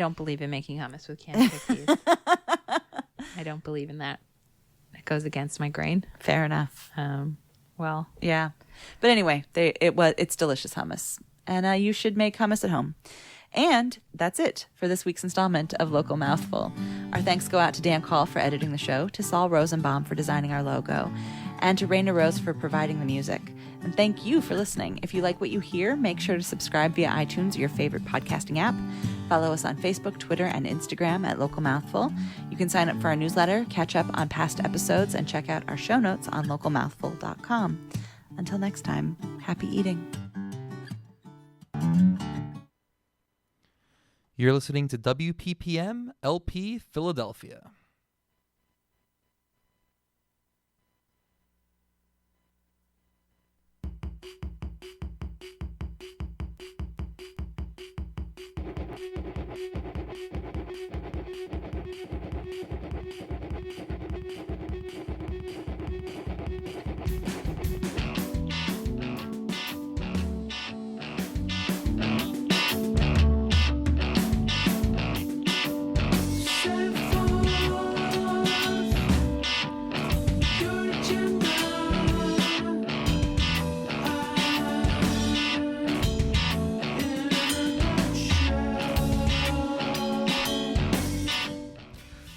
don't believe in making hummus with canned chickpeas. I don't believe in that. It goes against my grain. Fair enough. Well, yeah. But anyway, it's delicious hummus. And you should make hummus at home. And that's it for this week's installment of Local Mouthful. Our thanks go out to Dan Call for editing the show, to Saul Rosenbaum for designing our logo, and to Raina Rose for providing the music. And thank you for listening. If you like what you hear, make sure to subscribe via iTunes or your favorite podcasting app. Follow us on Facebook, Twitter, and Instagram at Local Mouthful. You can sign up for our newsletter, catch up on past episodes, and check out our show notes on localmouthful.com. Until next time, happy eating. You're listening to WPPM LP Philadelphia.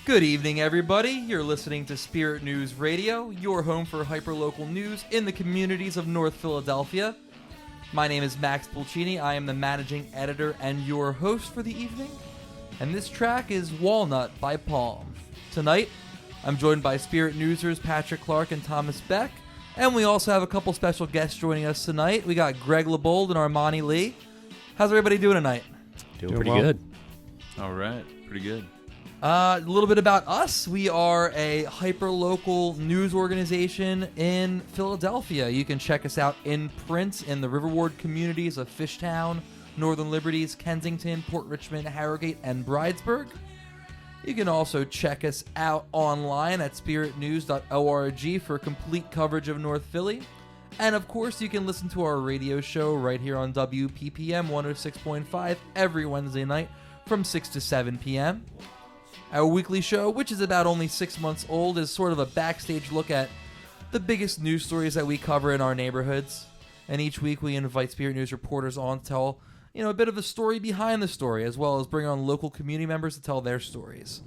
Good evening, everybody. You're listening to Spirit News Radio, your home for hyperlocal news in the communities of North Philadelphia. My name is Max Pulcini. I am the managing editor and your host for the evening. And this track is Walnut by Palm. Tonight, I'm joined by Spirit Newsers Patrick Clark and Thomas Beck. And we also have a couple special guests joining us tonight. We got Greg LeBold and Armani Lee. How's everybody doing tonight? Doing pretty good. All right, pretty good. A little bit about us. We are a hyper-local news organization in Philadelphia. You can check us out in print in the River Ward communities of Fishtown, Northern Liberties, Kensington, Port Richmond, Harrogate, and Bridesburg. You can also check us out online at spiritnews.org for complete coverage of North Philly. And of course, you can listen to our radio show right here on WPPM 106.5 every Wednesday night from 6 to 7 p.m. Our weekly show, which is about only 6 months old, is sort of a backstage look at the biggest news stories that we cover in our neighborhoods. And each week we invite Spirit News reporters on to tell, a bit of the story behind the story, as well as bring on local community members to tell their stories.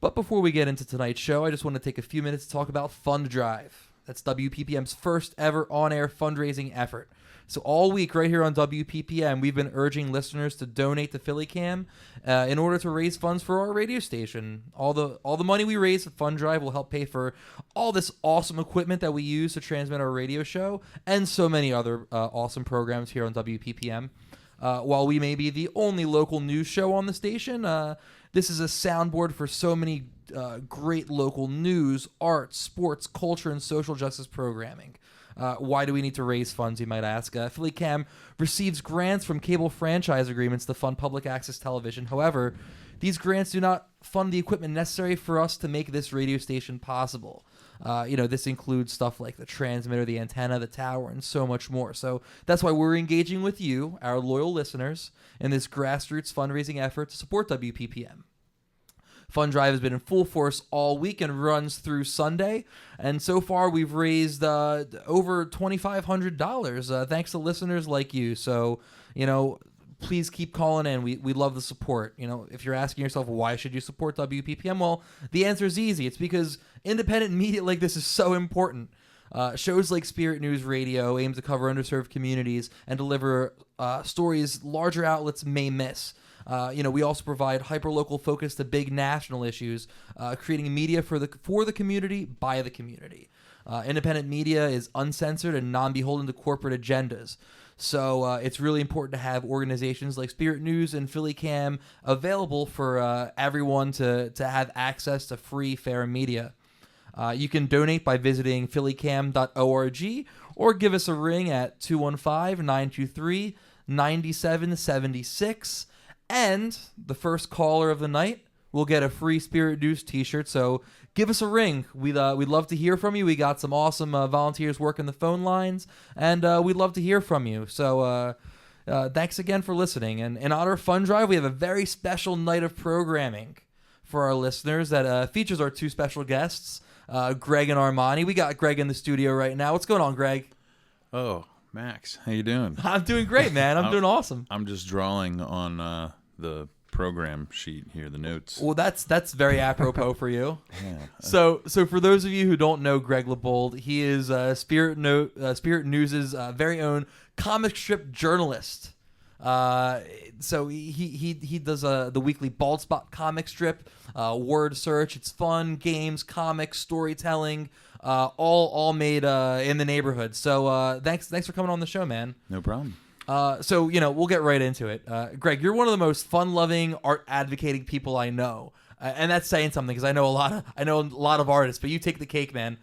But before we get into tonight's show, I just want to take a few minutes to talk about Fund Drive. That's WPPM's first ever on-air fundraising effort. So all week right here on WPPM, we've been urging listeners to donate to PhillyCam in order to raise funds for our radio station. All the money we raise at Fund Drive will help pay for all this awesome equipment that we use to transmit our radio show and so many other awesome programs here on WPPM. While we may be the only local news show on the station, this is a soundboard for so many great local news, arts, sports, culture, and social justice programming. Why do we need to raise funds, you might ask? PhillyCam receives grants from cable franchise agreements to fund public access television. However, these grants do not fund the equipment necessary for us to make this radio station possible. This includes stuff like the transmitter, the antenna, the tower, and so much more. So that's why we're engaging with you, our loyal listeners, in this grassroots fundraising effort to support WPPM. Fund Drive has been in full force all week and runs through Sunday. And so far, we've raised over $2,500 thanks to listeners like you. So, please keep calling in. We love the support. If you're asking yourself, why should you support WPPM? Well, the answer is easy. It's because independent media like this is so important. Shows like Spirit News Radio aim to cover underserved communities and deliver stories larger outlets may miss. We also provide hyperlocal focus to big national issues, creating media for the community by the community. Independent media is uncensored and non-beholden to corporate agendas. So it's really important to have organizations like Spirit News and PhillyCam available for everyone to have access to free, fair media. You can donate by visiting phillycam.org or give us a ring at 215-923-9776. And the first caller of the night will get a free Spirit News t-shirt. So give us a ring. We'd love to hear from you. We got some awesome volunteers working the phone lines, and we'd love to hear from you. So thanks again for listening. And in honor of Fun Drive, we have a very special night of programming for our listeners that features our 2 special guests, Greg and Armani. We got Greg in the studio right now. What's going on, Greg? Oh, Max, how you doing? I'm doing great, man. I'm doing awesome. I'm just drawing on the program sheet here, the notes. Well, that's very apropos for you. Yeah. So for those of you who don't know Greg LeBold, he is Spirit News' very own comic strip journalist. So he does the weekly Bald Spot comic strip, word search. It's fun, games, comics, storytelling, all made in the neighborhood. So thanks for coming on the show, man. No problem. So we'll get right into it. Greg, you're one of the most fun-loving, art-advocating people I know, and that's saying something because I know a lot of artists, but you take the cake, man.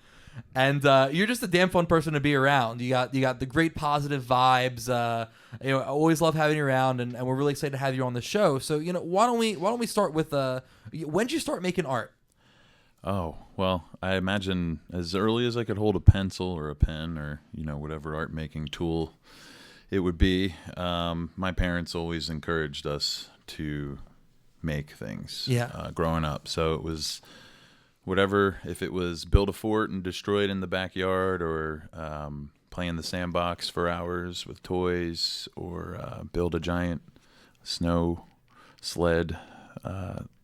And you're just a damn fun person to be around. You got the great positive vibes. I always love having you around, and we're really excited to have you on the show. So why don't we start with when did you start making art? Oh, well, I imagine as early as I could hold a pencil or a pen or whatever art making tool it would be. My parents always encouraged us to make things growing up. So it was whatever, if it was build a fort and destroy it in the backyard, or play in the sandbox for hours with toys, or build a giant snow sled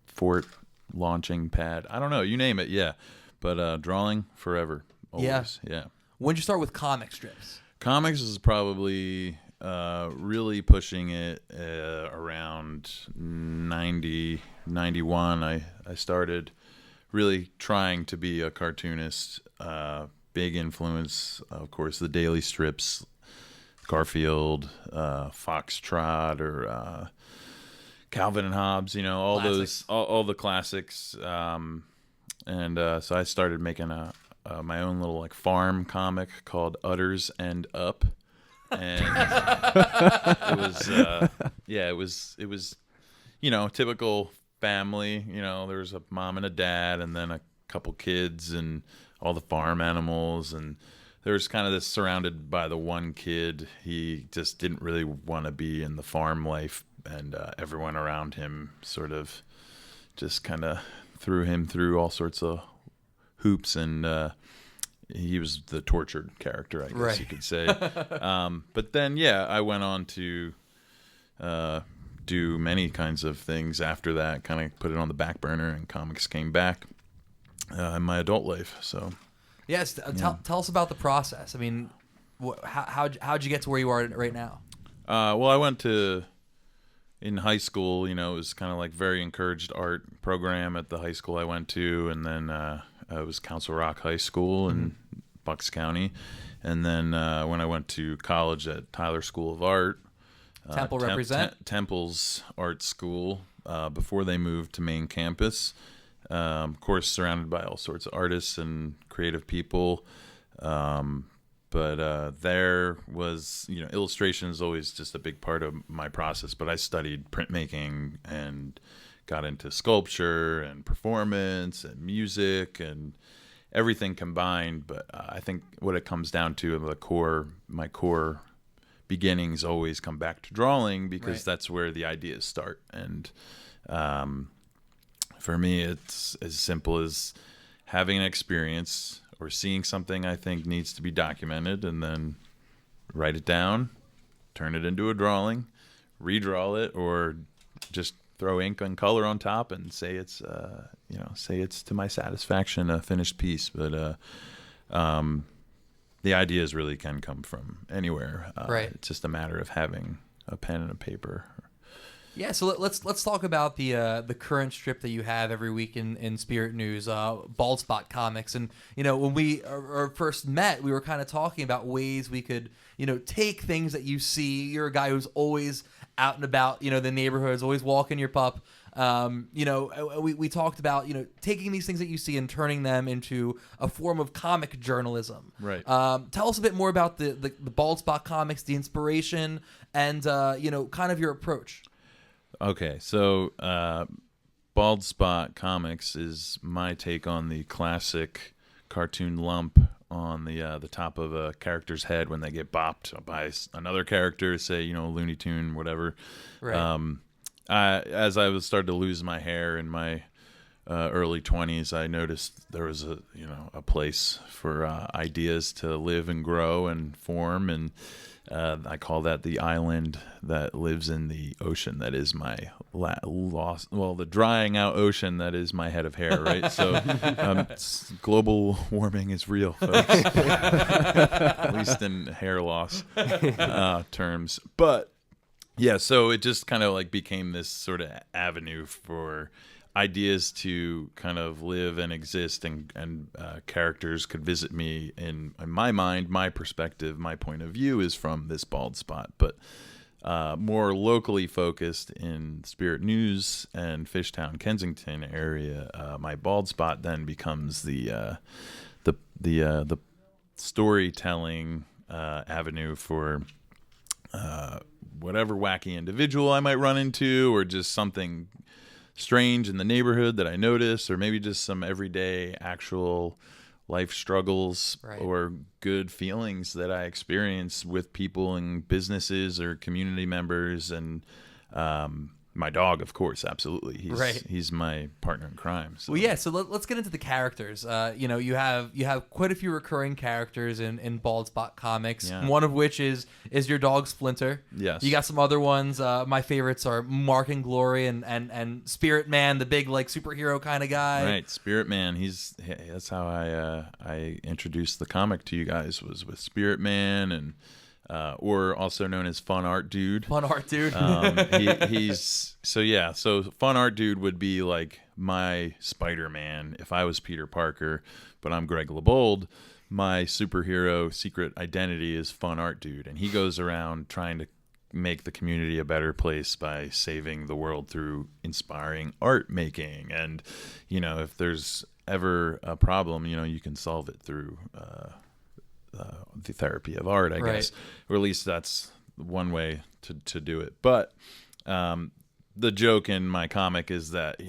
fort launching pad. I don't know, you name it, yeah. But drawing forever, always, yeah. When did you start with comic strips? Comics is probably really pushing it around 90, 91. I started really trying to be a cartoonist. Big influence, of course, the daily strips, Garfield, Foxtrot, or Calvin and Hobbes, all Classics. all the classics. And so I started making my own little farm comic called Utters and Up, and it was typical family. There was a mom and a dad, and then a couple kids, and all the farm animals, and there was kind of this surrounded by the one kid. He just didn't really want to be in the farm life, and everyone around him sort of just kind of threw him through all sorts of hoops, and he was the tortured character, I guess you could say. But then, I went on to do many kinds of things after that, kind of put it on the back burner, and comics came back in my adult life. So, yes, tell us about the process. I mean, how'd you get to where you are right now? Well, I went in high school, it was kind of very encouraged art program at the high school I went to, and then it was Council Rock High School in Bucks County, and then when I went to college at Tyler School of Art, Temple represent? Temple's art school, before they moved to main campus, of course surrounded by all sorts of artists and creative people, but there was, illustration is always just a big part of my process. But I studied printmaking and got into sculpture and performance and music and everything combined. But I think what it comes down to, my core beginnings always come back to drawing, because that's where the ideas start. And for me, it's as simple as having an experience or seeing something I think needs to be documented, and then write it down, turn it into a drawing, redraw it, or just throw ink and color on top and say it's to my satisfaction a finished piece. But the ideas really can come from anywhere. It's just a matter of having a pen and a paper. Yeah, so let's talk about the current strip that you have every week in Spirit News, Bald Spot Comics. And when we first met, we were kind of talking about ways we could take things that you see. You're a guy who's always out and about, the neighborhoods, always walking your pup. We talked about taking these things that you see and turning them into a form of comic journalism. Right. Tell us a bit more about the Bald Spot Comics, the inspiration, and kind of your approach. Okay, so Bald Spot Comics is my take on the classic cartoon lump on the top of a character's head when they get bopped by another character, say, Looney Tune, whatever. Right. As I was starting to lose my hair in my early 20s, I noticed there was a place for ideas to live and grow and form, and I call that the island that lives in the ocean that is my the drying out ocean that is my head of hair, right? So global warming is real, folks. At least in hair loss terms. But yeah, so it just kind of like became this sort of avenue for ideas to kind of live and exist, and characters could visit me in my mind. My perspective, my point of view is from this bald spot, but more locally focused in Spirit News and Fishtown, Kensington area. My bald spot then becomes the storytelling avenue for whatever wacky individual I might run into, or just something strange in the neighborhood that I notice, or maybe just some everyday actual life struggles, right, or good feelings that I experience with people and businesses or community members. And my dog, of course, absolutely. He's my partner in crime. So. Well, yeah. So let's get into the characters. You have quite a few recurring characters in Bald Spot comics. Yeah. One of which is your dog Splinter. Yes. You got some other ones. My favorites are Mark and Glory and Spirit Man, the big like superhero kind of guy. Right, Spirit Man. That's how I introduced the comic to you guys, was with Spirit Man, and or also known as Fun Art Dude. Fun Art Dude. So Fun Art Dude would be like my Spider-Man if I was Peter Parker, but I'm Greg LeBold. My superhero secret identity is Fun Art Dude, and he goes around trying to make the community a better place by saving the world through inspiring art making. And if there's ever a problem, you can solve it through the therapy of art, I guess, or at least that's one way to do it. But the joke in my comic is that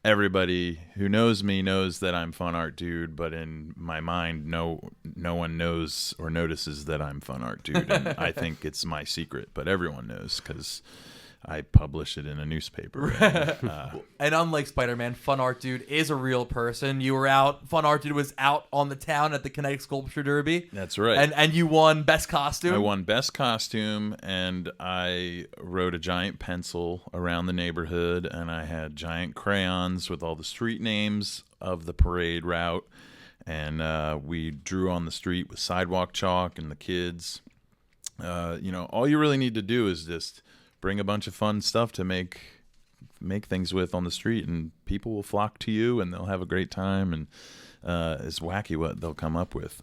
everybody who knows me knows that I'm Fun Art Dude, but in my mind, no one knows or notices that I'm Fun Art Dude, and I think it's my secret, but everyone knows because I publish it in a newspaper. And unlike Spider-Man, Fun Art Dude is a real person. Fun Art Dude was out on the town at the Kinetic Sculpture Derby. That's right. And you won Best Costume. I won Best Costume, and I wrote a giant pencil around the neighborhood, and I had giant crayons with all the street names of the parade route, and we drew on the street with sidewalk chalk and the kids. All you really need to do is just bring a bunch of fun stuff to make things with on the street, and people will flock to you, and they'll have a great time, and it's wacky what they'll come up with.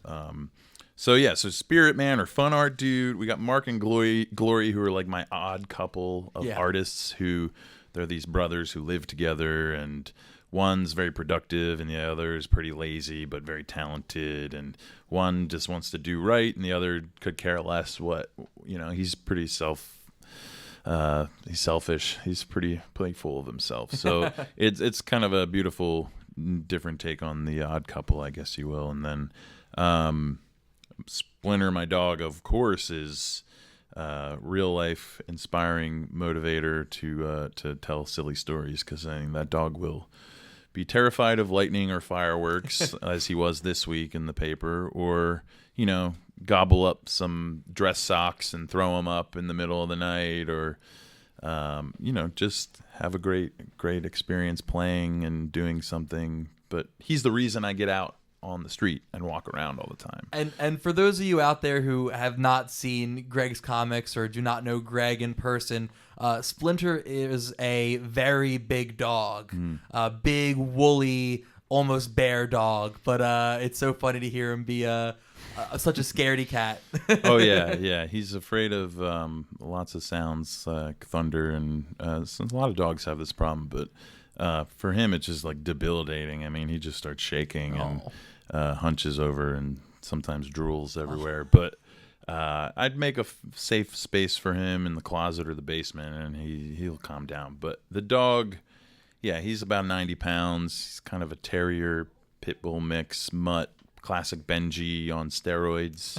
So Spirit Man or Fun Art Dude. We got Mark and Glory, who are like my odd couple of artists who they're these brothers who live together, and one's very productive and the other is pretty lazy but very talented, and one just wants to do right and the other could care less he's pretty he's selfish. He's pretty full of himself. So it's kind of a beautiful, different take on the odd couple, I guess you will. And then Splinter, my dog, of course, is real life inspiring motivator to tell silly stories, because that dog will be terrified of lightning or fireworks, as he was this week in the paper, or gobble up some dress socks and throw them up in the middle of the night, or just have a great experience playing and doing something. But he's the reason I get out on the street and walk around all the time. And for those of you out there who have not seen Greg's comics or do not know Greg in person, Splinter is a very big dog, a big, woolly, almost bear dog. But it's so funny to hear him be such a scaredy cat. Oh yeah. He's afraid of lots of sounds like thunder, and a lot of dogs have this problem. But for him, it's just like debilitating. I mean, he just starts shaking and hunches over, and sometimes drools everywhere. But I'd make a safe space for him in the closet or the basement, and he'll calm down. But the dog, he's about 90 pounds. He's kind of a terrier pit bull mix, mutt classic Benji on steroids.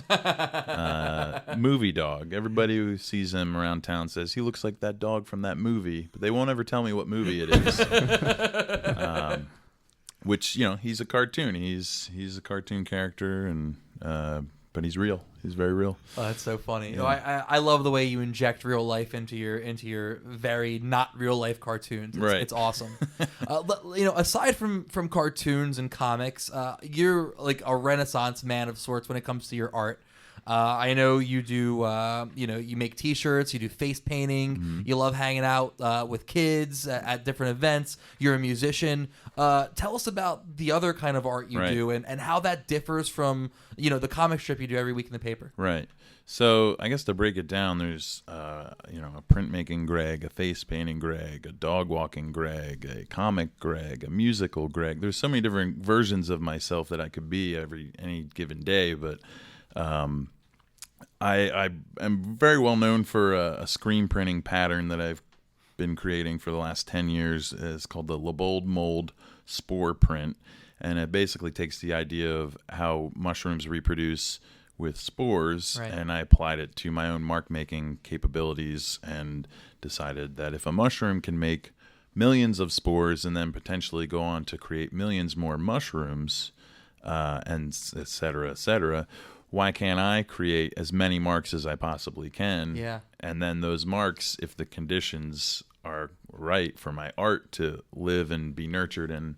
Movie dog. Everybody who sees him around town says he looks like that dog from that movie, but they won't ever tell me what movie it is. Which, you know, he's a cartoon. He's a cartoon character, and but he's real. He's very real. Oh, that's so funny. You know, I love the way you inject real life into your very not real life cartoons. It's, Right. It's awesome. You know, aside from cartoons and comics, you're like a Renaissance man of sorts when it comes to your art. I know you do. You know, you make T-shirts. You do face painting. Mm-hmm. You love hanging out with kids at different events. You're a musician. Tell us about the other kind of art you Right. do and how that differs from, you know, the comic strip you do every week in the paper. Right. So I guess to break it down, there's you know, a printmaking Greg, a face painting Greg, a dog walking Greg, a comic Greg, a musical Greg. There's so many different versions of myself that I could be any given day, but I am very well known for a screen printing pattern that I've been creating for the last 10 years. It's called the Labold Mold Spore Print, and it basically takes the idea of how mushrooms reproduce with spores, Right. and I applied it to my own mark making capabilities and decided that if a mushroom can make millions of spores and then potentially go on to create millions more mushrooms, and et cetera, why can't I create as many marks as I possibly can? Yeah. And then those marks, if the conditions are right for my art to live and be nurtured in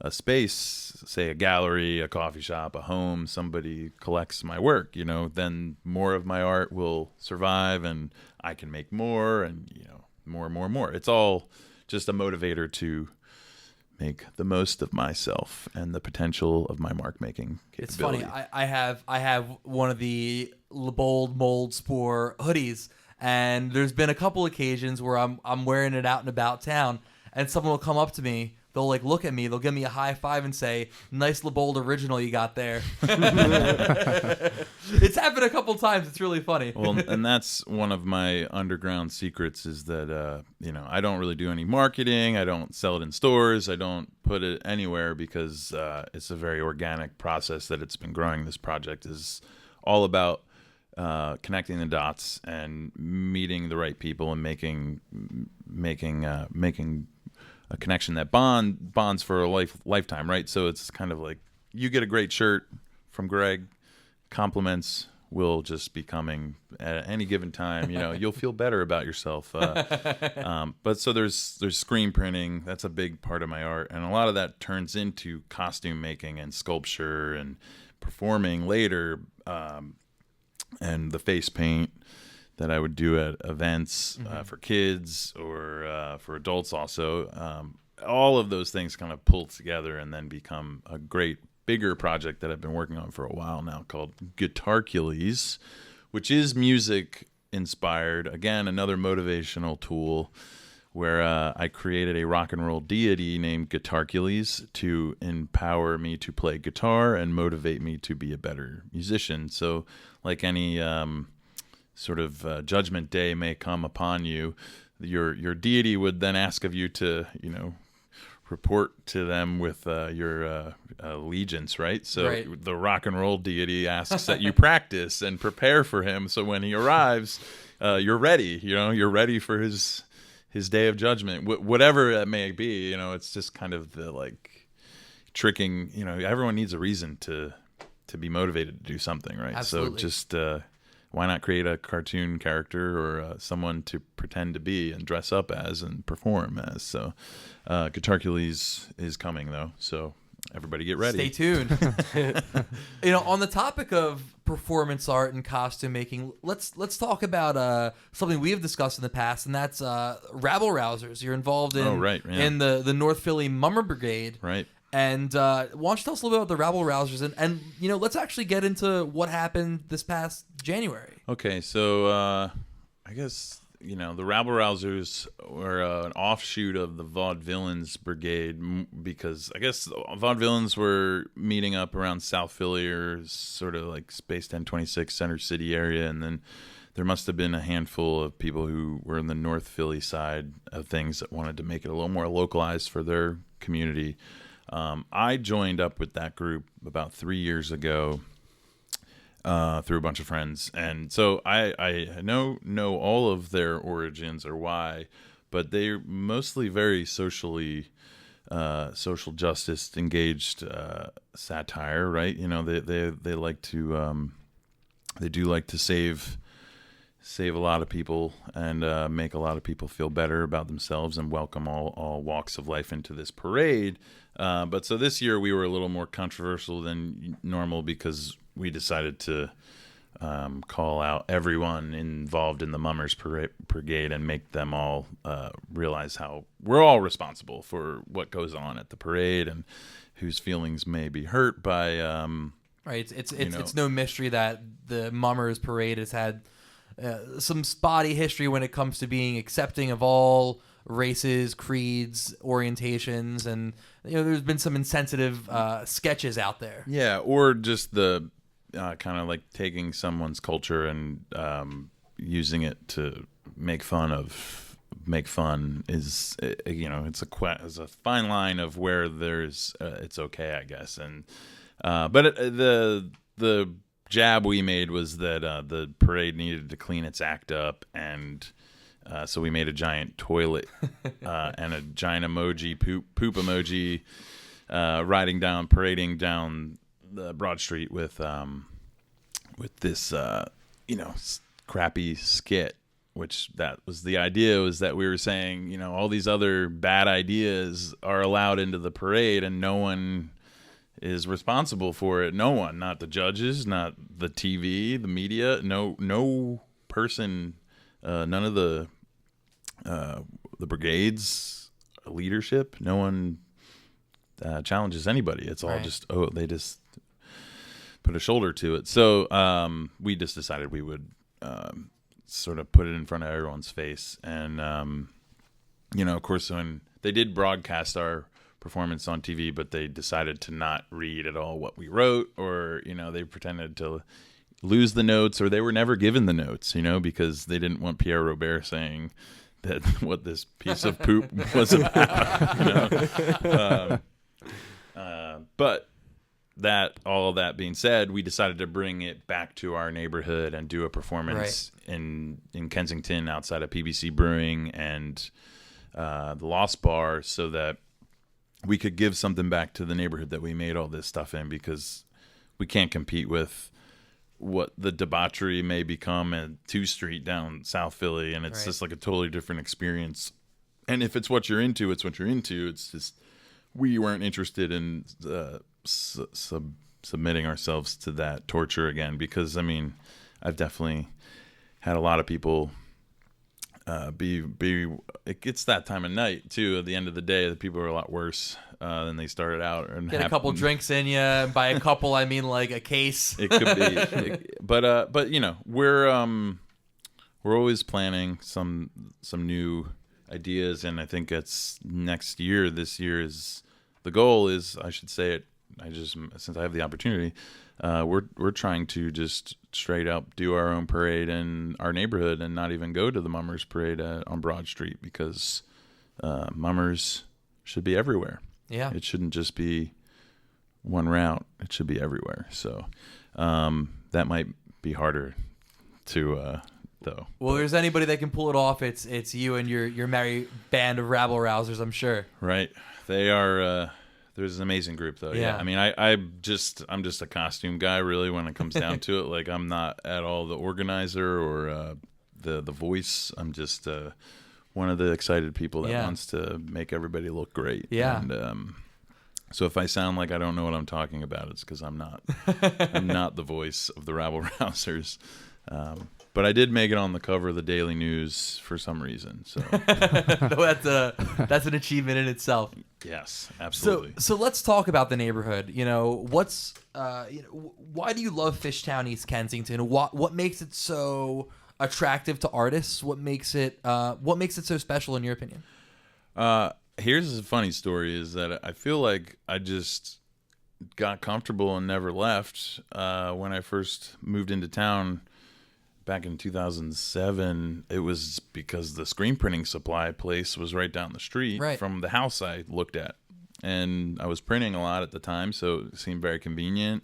a space, say a gallery, a coffee shop, a home, somebody collects my work, you know, then more of my art will survive and I can make more and, you know, more. It's all just a motivator to make the most of myself and the potential of my mark making capability. It's funny. I have one of the Labold Mold Spore hoodies, and there's been a couple occasions where I'm wearing it out and about town, and someone will come up to me. They'll like look at me. They'll give me a high five and say, "Nice Labold original you got there." It's happened a couple times. It's really funny. Well, and that's one of my underground secrets is that, you know, I don't really do any marketing. I don't sell it in stores. I don't put it anywhere because it's a very organic process that it's been growing. This project is all about connecting the dots and meeting the right people and making a connection that bonds for a lifetime, right? So it's kind of like you get a great shirt from Greg, compliments will just be coming at any given time. You know, you'll feel better about yourself. But so there's screen printing. That's a big part of my art, and a lot of that turns into costume making and sculpture and performing later, and the face paint that I would do at events for kids or for adults also. All of those things kind of pull together and then become a great bigger project that I've been working on for a while now called Guitarcules, which is music inspired. Again, another motivational tool where I created a rock and roll deity named Guitarcules to empower me to play guitar and motivate me to be a better musician. So like any sort of judgment day may come upon you, your deity would then ask of you to, you know, report to them with your allegiance, right? So Right. the rock and roll deity asks that you practice and prepare for him, so when he arrives, you're ready. You know, you're ready for his day of judgment, whatever that may be. You know, it's just kind of the like tricking. You know, everyone needs a reason to be motivated to do something, right? Absolutely. So just why not create a cartoon character or someone to pretend to be and dress up as and perform as? So Guitarcules is coming though, so everybody get ready. Stay tuned. You know, on the topic of performance art and costume making, let's talk about something we have discussed in the past, and that's rabble rousers. You're involved in right, yeah. in the North Philly Mummer Brigade, Right. And why don't you tell us a little bit about the rabble rousers, and you know, let's actually get into what happened this past January. Okay, so I guess, you know, the rabble rousers were an offshoot of the Vaudevillains Brigade because I guess Vaudevillains were meeting up around South Philly or sort of like Space 1026 Center City area, and then there must have been a handful of people who were in the North Philly side of things that wanted to make it a little more localized for their community. I joined up with that group about 3 years ago through a bunch of friends, and so I know all of their origins or why, but they're mostly very social justice engaged satire, right? You know, they like to they do like to save a lot of people and make a lot of people feel better about themselves and welcome all walks of life into this parade. But so this year we were a little more controversial than normal because we decided to call out everyone involved in the Mummers Brigade and make them all realize how we're all responsible for what goes on at the parade and whose feelings may be hurt by. Right. It's no mystery that the Mummers Parade has had some spotty history when it comes to being accepting of all races, creeds, orientations, and there's been some insensitive sketches out there. Yeah, or just the kind of like taking someone's culture and using it to make fun is it's a fine line of where there's it's okay, I guess. And but the jab we made was that the parade needed to clean its act up, and so we made a giant toilet and a giant emoji, poop emoji, parading down the Broad Street with this crappy skit. Which that was the idea, was that we were saying, all these other bad ideas are allowed into the parade and no one is responsible for it. No one, not the judges, not the TV, the media, no person, none of the brigade's leadership, no one challenges anybody. It's all right. They just put a shoulder to it. So we just decided we would sort of put it in front of everyone's face. And, of course, when they did broadcast our performance on TV, but they decided to not read at all what we wrote, or, they pretended to lose the notes, or they were never given the notes, because they didn't want Pierre Robert saying that what this piece of poop was about. But all of that being said, we decided to bring it back to our neighborhood and do a performance in Kensington outside of PBC Brewing and the Lost Bar, so that we could give something back to the neighborhood that we made all this stuff in, because we can't compete with what the debauchery may become at 2 Street down South Philly, and it's just like a totally different experience. And if it's what you're into, it's what you're into. It's just we weren't interested in submitting ourselves to that torture again, because I've definitely had a lot of people it gets that time of night too. At the end of the day, the people are a lot worse than they started out, and get a couple drinks in you. By a couple, I mean like a case. It could be, but we're always planning some new ideas, and I think it's next year. This year is the goal. Is, I should say it. Since I have the opportunity, we're trying to just straight up do our own parade in our neighborhood and not even go to the Mummers Parade on Broad Street, because Mummers should be everywhere. Yeah, it shouldn't just be one route. It should be everywhere. So that might be harder to though. Well, there's anybody that can pull it off. It's you and your merry band of rabble rousers, I'm sure. Right, they are. There's an amazing group, though. Yeah. I'm just a costume guy, really, when it comes down to it. Like, I'm not at all the organizer or the voice. I'm just one of the excited people that wants to make everybody look great. Yeah. And so if I sound like I don't know what I'm talking about, it's because I'm not. I'm not the voice of the rabble rousers. But I did make it on the cover of the Daily News for some reason. So that's an achievement in itself. Yes, absolutely. So let's talk about the neighborhood. Why do you love Fishtown, East Kensington? What makes it so attractive to artists? What makes it so special in your opinion? Here's a funny story: is that I feel like I just got comfortable and never left when I first moved into town. Back in 2007, it was because the screen printing supply place was right down the street from the house I looked at. and I was printing a lot at the time, so it seemed very convenient.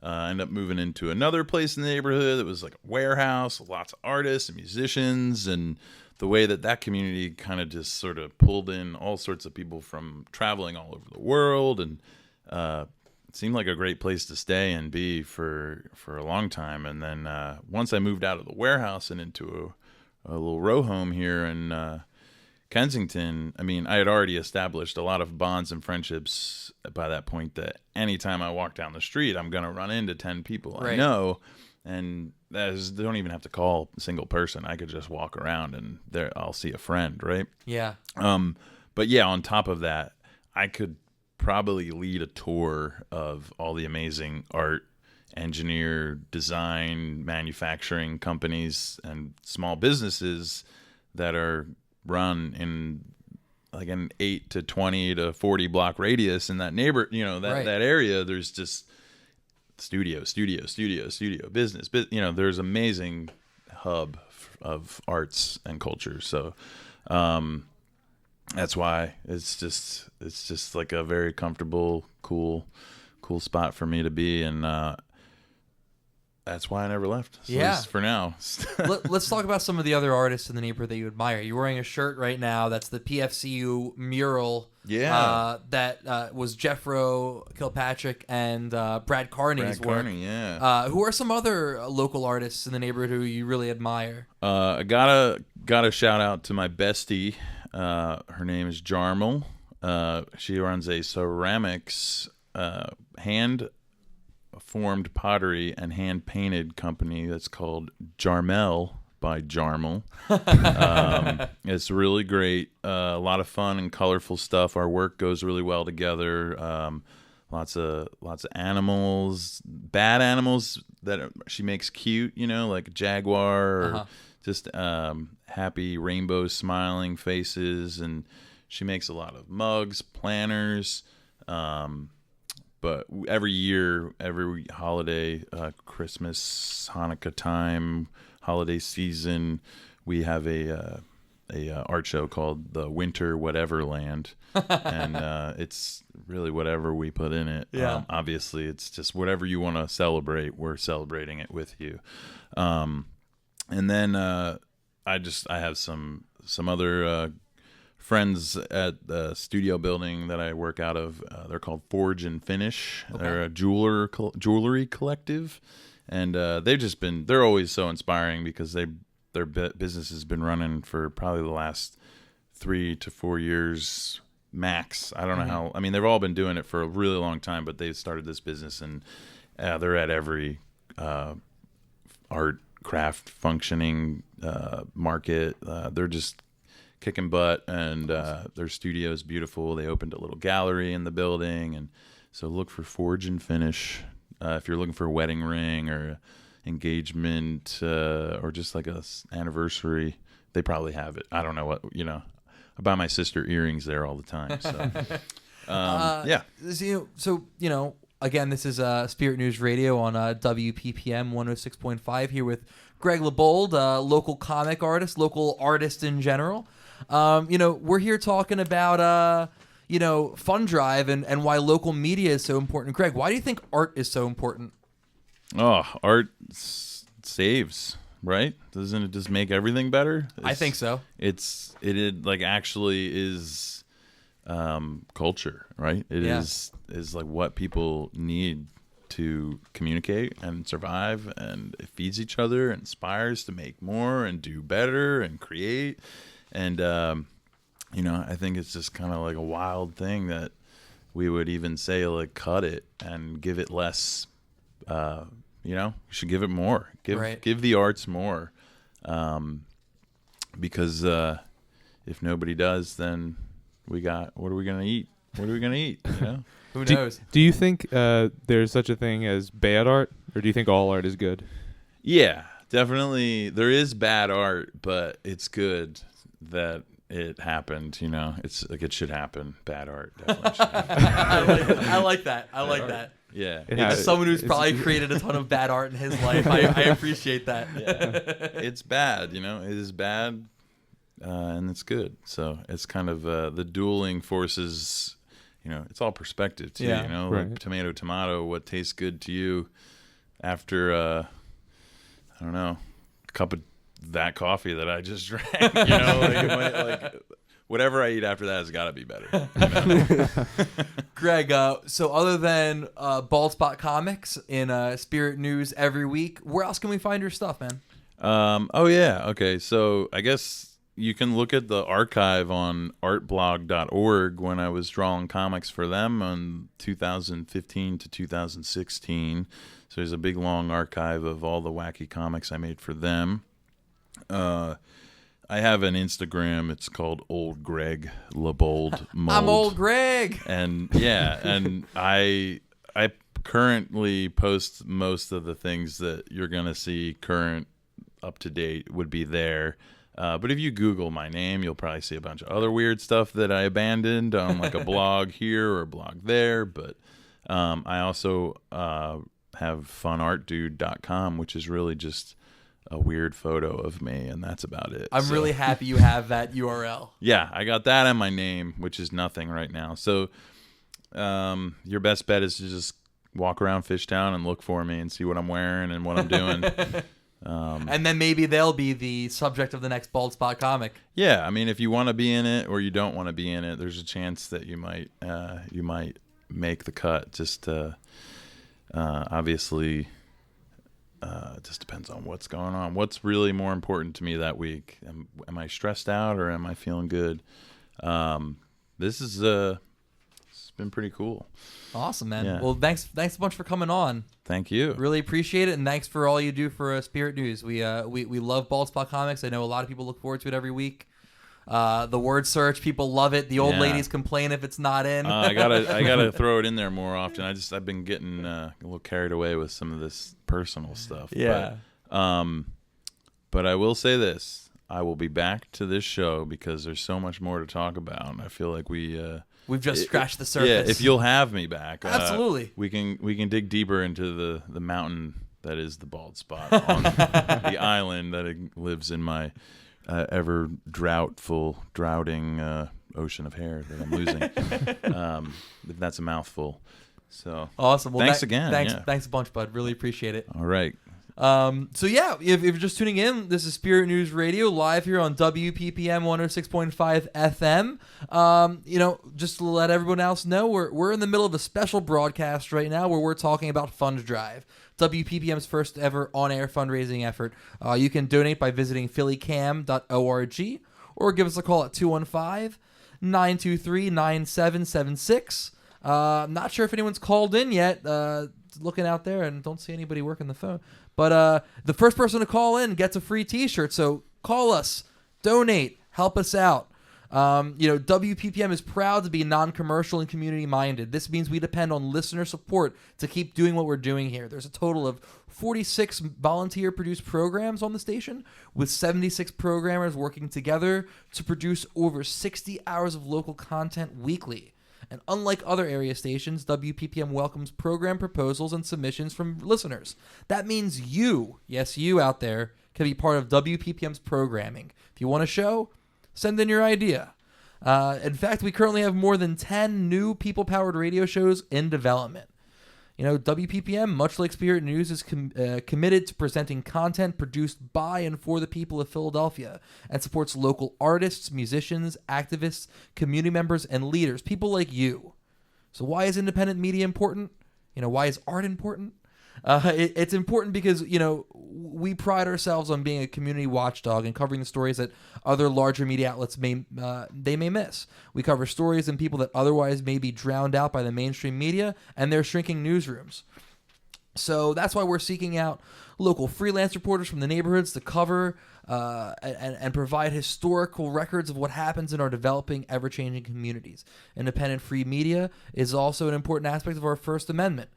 I ended up moving into another place in the neighborhood that was like a warehouse, lots of artists and musicians, and the way that community kind of just sort of pulled in all sorts of people from traveling all over the world, and it seemed like a great place to stay and be for a long time. And then once I moved out of the warehouse and into a little row home here in Kensington, I mean, I had already established a lot of bonds and friendships by that point that anytime I walk down the street, I'm going to run into 10 people I know. And they don't even have to call a single person. I could just walk around and I'll see a friend, right? Yeah. But yeah, on top of that, I could probably lead a tour of all the amazing art, engineer, design, manufacturing companies and small businesses that are run in like an 8 to 20 to 40 block radius in that that area. There's just studio, business, there's amazing hub of arts and culture. So that's why it's just like a very comfortable, cool spot for me to be. And that's why I never left. So at least for now. Let's talk about some of the other artists in the neighborhood that you admire. You're wearing a shirt right now that's the PFCU mural. Yeah. That was Jeffro Kilpatrick and Brad Carney's work. Carney, yeah. Who are some other local artists in the neighborhood who you really admire? I gotta shout out to my bestie. Her name is Jarmel. She runs a ceramics hand formed pottery and hand painted company that's called Jarmel by Jarmel. It's really great. A lot of fun and colorful stuff. Our work goes really well together. Lots of animals, bad animals that she makes cute, like a jaguar or just happy rainbow smiling faces. And she makes a lot of mugs, planners, but every year, every holiday, Christmas, Hanukkah time, holiday season, we have a art show called the Winter Whatever Land, and it's really whatever we put in it. Yeah. Obviously, it's just whatever you want to celebrate. We're celebrating it with you. And then I have some other friends at the studio building that I work out of. They're called Forge and Finish. Okay. They're a jewelry collective, and they're always so inspiring because their business has been running for probably the last 3 to 4 years max. I don't know how. I mean, they've all been doing it for a really long time, but they started this business, and they're at every art craft functioning market. They're just kicking butt, and their studio is beautiful. They opened a little gallery in the building, and so look for Forge and Finish if you're looking for a wedding ring or engagement or just like a anniversary. They probably have it. I don't know what I buy my sister earrings there all the time. So yeah. So again, this is Spirit News Radio on WPPM 106.5 here with Greg LeBold, local comic artist, local artist in general. We're here talking about, Fund Drive and why local media is so important. Greg, why do you think art is so important? Oh, art saves, right? Doesn't it just make everything better? I think so. It like actually is culture, right? It is like what people need to communicate and survive, and it feeds each other, inspires to make more and do better and create. And I think it's just kind of like a wild thing that we would even say like cut it and give it less. You should give it more. Give the arts more, because if nobody does, then what are we gonna eat? What are we gonna eat? Who knows? Do you think there's such a thing as bad art, or do you think all art is good? Yeah, definitely. There is bad art, but it's good that it happened. It's like it should happen. Bad art definitely should happen. I like that. I like that. Yeah. As someone who's probably created a ton of bad art in his life, I appreciate that. Yeah. It's bad, it is bad, and it's good. So it's kind of the dueling forces it's all perspective too. Yeah. Like Right. tomato, what tastes good to you after I don't know, a cup of that coffee that I just drank. Like whatever I eat after that has got to be better. Greg, so other than Bald Spot Comics in Spirit News every week, where else can we find your stuff, man? Oh yeah, okay. So I guess you can look at the archive on artblog.org when I was drawing comics for them on 2015 to 2016. So there's a big long archive of all the wacky comics I made for them. I have an Instagram. It's called Old Greg LeBold Mold. I'm Old Greg. And and I currently post most of the things that you're gonna see current, up to date would be there. But if you Google my name, you'll probably see a bunch of other weird stuff that I abandoned on like a blog here or a blog there. But I also have funartdude.com, which is really just a weird photo of me, and that's about it. I'm So- really happy you have that URL. Yeah, I got that and my name, which is nothing right now. So your best bet is to just walk around Fishtown and look for me and see what I'm wearing and what I'm doing. And then maybe they'll be the subject of the next Bald Spot comic. Yeah, I mean, if you want to be in it or you don't want to be in it, there's a chance that you might make the cut. Just obviously, it just depends on what's going on. What's really more important to me that week? Am I stressed out or am I feeling good? This is it's been pretty cool. Awesome, man. Yeah. Well, thanks a bunch for coming on. Thank you. Really appreciate it, and thanks for all you do for Spirit News. We love Bald Spot Comics. I know a lot of people look forward to it every week. The word search, people love it. The old Yeah. ladies complain if it's not in. I gotta throw it in there more often. I've been getting a little carried away with some of this personal stuff. Yeah. But I will say this: I will be back to this show because there's so much more to talk about, and I feel like We've just scratched the surface. Yeah, if you'll have me back, Absolutely. we can dig deeper into the mountain that is the bald spot on the island that lives in my ever drowning ocean of hair that I'm losing. That's a mouthful. So Awesome. Well, thanks again. Thanks a bunch, bud. Really appreciate it. All right. So yeah, if you're just tuning in, this is Spirit News Radio live here on WPPM 106.5 FM. Just to let everyone else know, we're in the middle of a special broadcast right now where we're talking about Fund Drive, WPPM's first ever on-air fundraising effort. You can donate by visiting phillycam.org or give us a call at 215-923-9776. Not sure if anyone's called in yet. Looking out there and don't see anybody working the phone. But the first person to call in gets a free T-shirt. So call us, donate, help us out. WPPM is proud to be non-commercial and community-minded. This means we depend on listener support to keep doing what we're doing here. There's a total of 46 volunteer-produced programs on the station, with 76 programmers working together to produce over 60 hours of local content weekly. And unlike other area stations, WPPM welcomes program proposals and submissions from listeners. That means you, yes, you out there, can be part of WPPM's programming. If you want a show, send in your idea. In fact, we currently have more than 10 new people-powered radio shows in development. WPPM, much like Spirit News, is committed to presenting content produced by and for the people of Philadelphia and supports local artists, musicians, activists, community members, and leaders, people like you. So why is independent media important? Why is art important? It's important because, we pride ourselves on being a community watchdog and covering the stories that other larger media outlets may miss. We cover stories and people that otherwise may be drowned out by the mainstream media and their shrinking newsrooms. So that's why we're seeking out local freelance reporters from the neighborhoods to cover and provide historical records of what happens in our developing, ever-changing communities. Independent free media is also an important aspect of our First Amendment.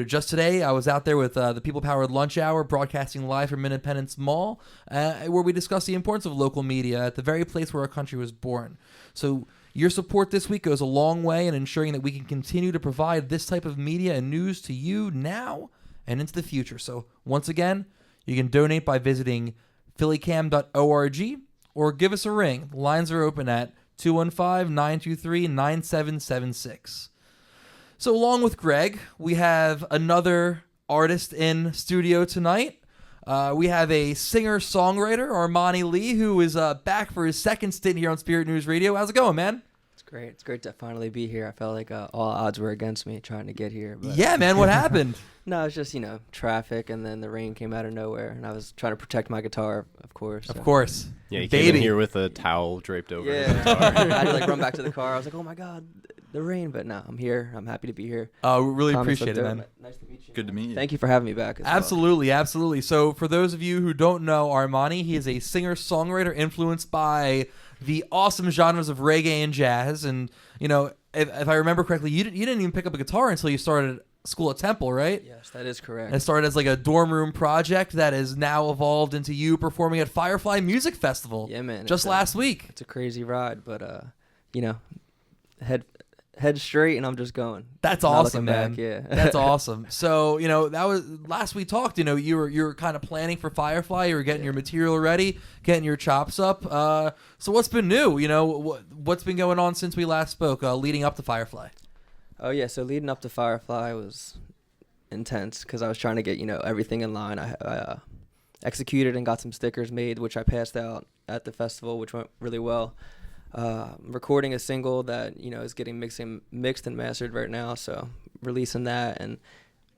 Just today, I was out there with the People-Powered Lunch Hour, broadcasting live from Independence Mall, where we discuss the importance of local media at the very place where our country was born. So your support this week goes a long way in ensuring that we can continue to provide this type of media and news to you now and into the future. So once again, you can donate by visiting phillycam.org or give us a ring. The lines are open at 215-923-9776. So along with Greg, we have another artist in studio tonight. We have a singer-songwriter, Armani Lee, who is back for his second stint here on Spirit News Radio. How's it going, man? It's great. It's great to finally be here. I felt like all odds were against me trying to get here. But Yeah, man, what happened? no, it's just, traffic, and then the rain came out of nowhere, and I was trying to protect my guitar, of course. Of course. Yeah, you Baby. came in here with a towel draped over his Yeah. guitar. I had to run back to the car. I was like, oh my God, the rain. But no, I'm here. I'm happy to be here. We really Comments appreciate look it, dope. man. Nice to meet you. Good to meet you. Thank you for having me back. As well. Absolutely. So for those of you who don't know Armani, he is a singer-songwriter influenced by the awesome genres of reggae and jazz. And, if I remember correctly, you didn't even pick up a guitar until you started school at Temple, right? Yes, that is correct. It started as like a dorm room project that has now evolved into you performing at Firefly Music Festival. Yeah, man. Just last week. It's a crazy ride, but head straight, and I'm just going. That's Not awesome, looking man. back, yeah. That's awesome. So, that was last we talked, you were kind of planning for Firefly, you were getting your material ready, getting your chops up. So what's been new? What's been going on since we last spoke, leading up to Firefly? Oh yeah, so leading up to Firefly was intense because I was trying to get everything in line. I executed and got some stickers made, which I passed out at the festival, which went really well. Recording a single that is getting mixed and mastered right now, so releasing that and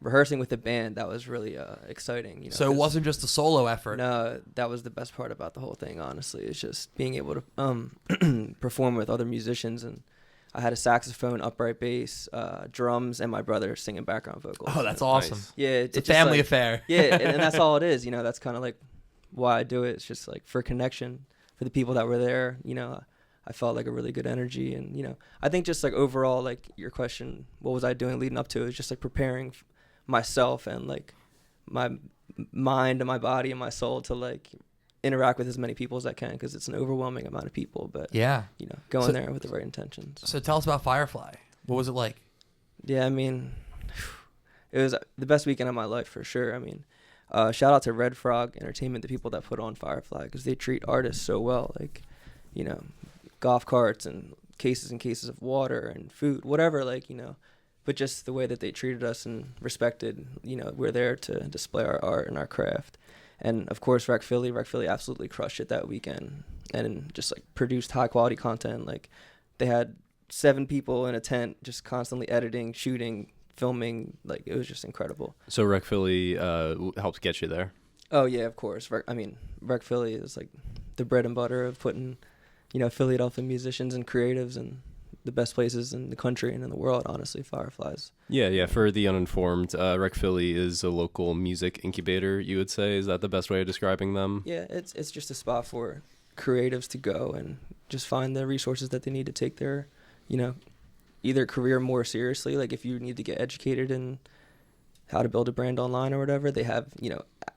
rehearsing with the band, that was really exciting. So it wasn't just a solo effort. No, that was the best part about the whole thing. Honestly, it's just being able to perform with other musicians, and I had a saxophone, upright bass, drums, and my brother singing background vocals. Oh, that's awesome. Nice. Yeah, It's a just family like- affair. Yeah, and that's all it is. That's kind of like why I do it. It's just like for connection, for the people that were there. I felt like a really good energy, and I think just like overall, like your question, what was I doing leading up to it? Was just like preparing myself and like my mind and my body and my soul to like interact with as many people as I can, because it's an overwhelming amount of people. But Yeah. going So- there with the right intentions. So tell us about Firefly. What was it like? Yeah, I mean, it was the best weekend of my life for sure. I mean, shout out to Red Frog Entertainment, the people that put on Firefly, because they treat artists so well. Like, golf carts and cases of water and food, whatever, but just the way that they treated us and respected, we're there to display our art and our craft. And of course, Rec Philly absolutely crushed it that weekend and just like produced high quality content. Like they had 7 people in a tent just constantly editing, shooting, filming. Like it was just incredible. So Rec Philly helped get you there. Oh yeah, of course. Rec Philly is like the bread and butter of putting, Philadelphia musicians and creatives in the best places in the country and in the world. Honestly, Fireflies. Yeah. For the uninformed, Rec Philly is a local music incubator, you would say. Is that the best way of describing them? Yeah, it's just a spot for creatives to go and just find the resources that they need to take their, either career more seriously. Like if you need to get educated in how to build a brand online or whatever, they have,